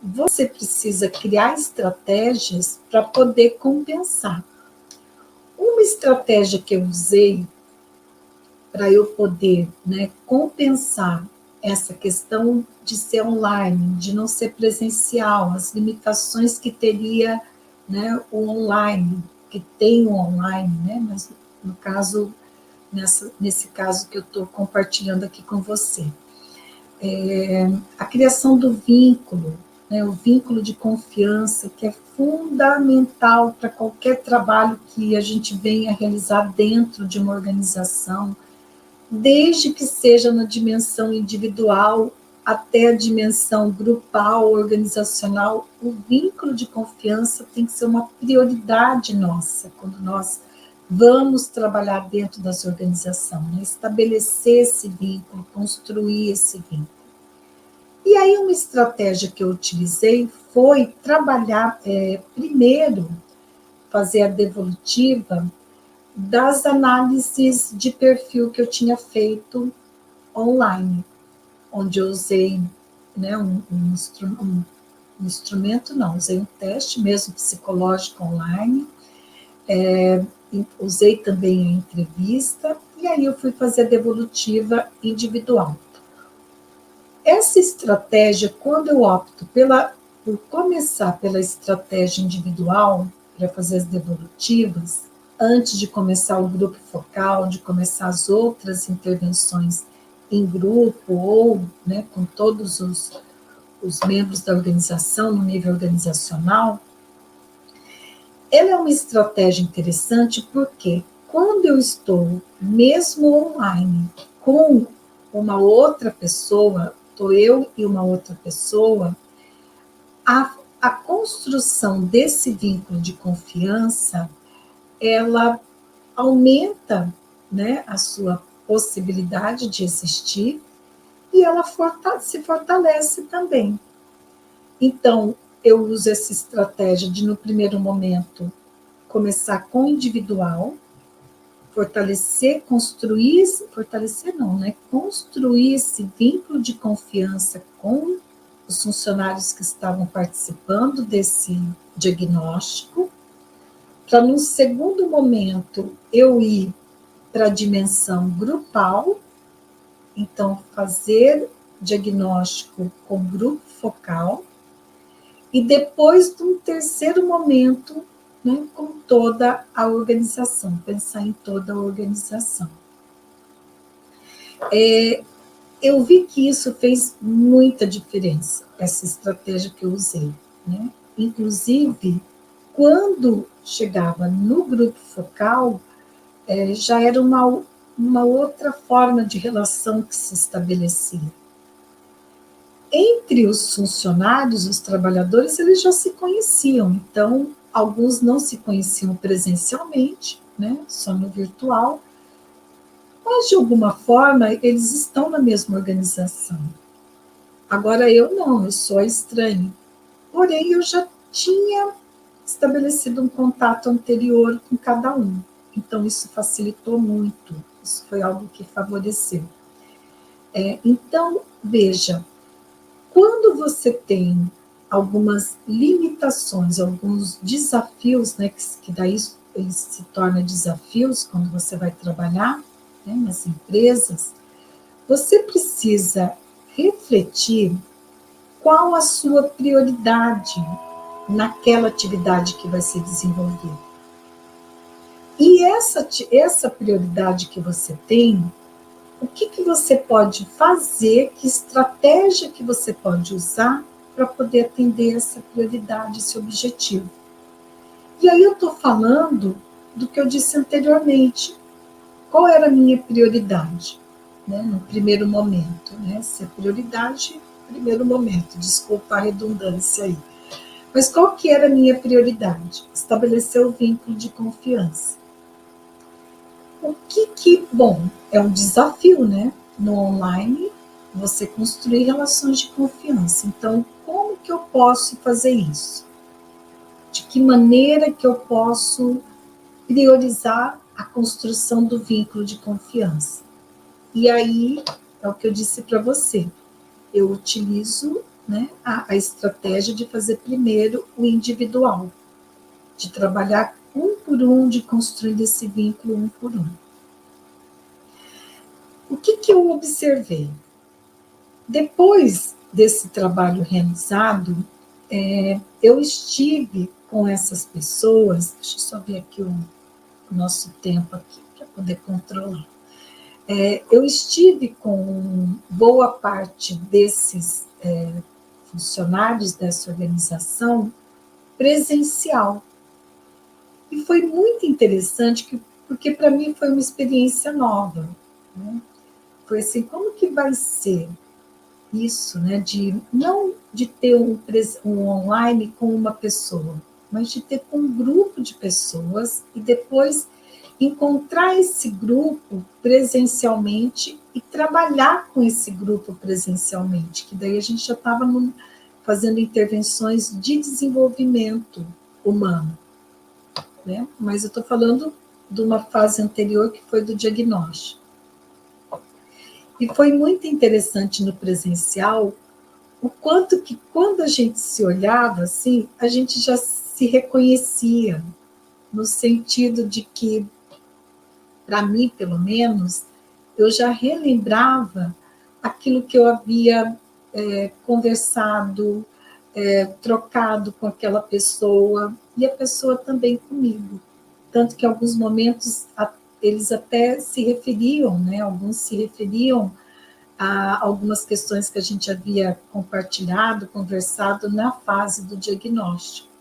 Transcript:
você precisa criar estratégias para poder compensar. Uma estratégia que eu usei para eu poder, né, compensar essa questão de ser online, de não ser presencial, as limitações que teria, né, o online, que tem o online, né, mas no caso, nesse caso que eu estou compartilhando aqui com você. A criação do vínculo, né, o vínculo de confiança, que é fundamental para qualquer trabalho que a gente venha realizar dentro de uma organização, desde que seja na dimensão individual até a dimensão grupal, organizacional, o vínculo de confiança tem que ser uma prioridade nossa, quando nós vamos trabalhar dentro dessa organização, né? Estabelecer esse vínculo, construir esse vínculo. E aí uma estratégia que eu utilizei foi trabalhar, primeiro, fazer a devolutiva das análises de perfil que eu tinha feito online, onde eu usei, né, um instrumento, não, usei um teste mesmo psicológico online, usei também a entrevista, e aí eu fui fazer a devolutiva individual. Essa estratégia, quando eu opto por começar pela estratégia individual, para fazer as devolutivas, antes de começar o grupo focal, de começar as outras intervenções em grupo ou, né, com todos os membros da organização no nível organizacional, ela é uma estratégia interessante porque quando eu estou, mesmo online, com uma outra pessoa, estou eu e uma outra pessoa, a construção desse vínculo de confiança, ela aumenta, né, a sua possibilidade de existir e ela se fortalece também. Então, eu uso essa estratégia de, no primeiro momento, começar com o individual, fortalecer não, né? Construir esse vínculo de confiança com os funcionários que estavam participando desse diagnóstico, para, num segundo momento, eu ir para a dimensão grupal, então fazer diagnóstico com grupo focal, e depois, num terceiro momento, né, com toda a organização, pensar em toda a organização. Eu vi que isso fez muita diferença, essa estratégia que eu usei, né? Inclusive, quando chegava no grupo focal, já era uma outra forma de relação que se estabelecia. Entre os funcionários, os trabalhadores, eles já se conheciam, então, alguns não se conheciam presencialmente, né, só no virtual, mas, de alguma forma, eles estão na mesma organização. Agora, eu não, eu sou a estranha. Porém, eu já tinha estabelecido um contato anterior com cada um. Então, isso facilitou muito, isso foi algo que favoreceu. Então, veja, quando você tem algumas limitações, alguns desafios, né, que daí eles se tornam desafios quando você vai trabalhar, né, nas empresas, você precisa refletir qual a sua prioridade naquela atividade que vai ser desenvolvida. E essa prioridade que você tem, o que você pode fazer, que estratégia que você pode usar para poder atender essa prioridade, esse objetivo. E aí eu estou falando do que eu disse anteriormente. Qual era a minha prioridade, né, no primeiro momento? Né? Se a prioridade, primeiro momento, desculpa a redundância aí. Mas qual que era a minha prioridade? Estabelecer o vínculo de confiança. Bom, é um desafio, né? No online, você construir relações de confiança. Então, como que eu posso fazer isso? De que maneira que eu posso priorizar a construção do vínculo de confiança? E aí, é o que eu disse para você. Eu utilizo né, a estratégia de fazer primeiro o individual, de trabalhar um por um, de construir esse vínculo um por um. O que eu observei? Depois desse trabalho realizado, eu estive com essas pessoas, deixa eu só ver aqui o nosso tempo aqui, para poder controlar. Eu estive com boa parte desses funcionários dessa organização presencial. E foi muito interessante, porque para mim foi uma experiência nova, né? Foi assim, como que vai ser isso, né? Não de ter um online com uma pessoa, mas de ter com um grupo de pessoas e depois encontrar esse grupo presencialmente e trabalhar com esse grupo presencialmente, que daí a gente já estava fazendo intervenções de desenvolvimento humano, né? Mas eu estou falando de uma fase anterior, que foi do diagnóstico. E foi muito interessante no presencial o quanto que, quando a gente se olhava assim, a gente já se reconhecia, no sentido de que, para mim, pelo menos, eu já relembrava aquilo que eu havia conversado, trocado com aquela pessoa, e a pessoa também comigo. Tanto que, em alguns momentos, eles até se referiam, né? Alguns se referiam a algumas questões que a gente havia compartilhado, conversado na fase do diagnóstico.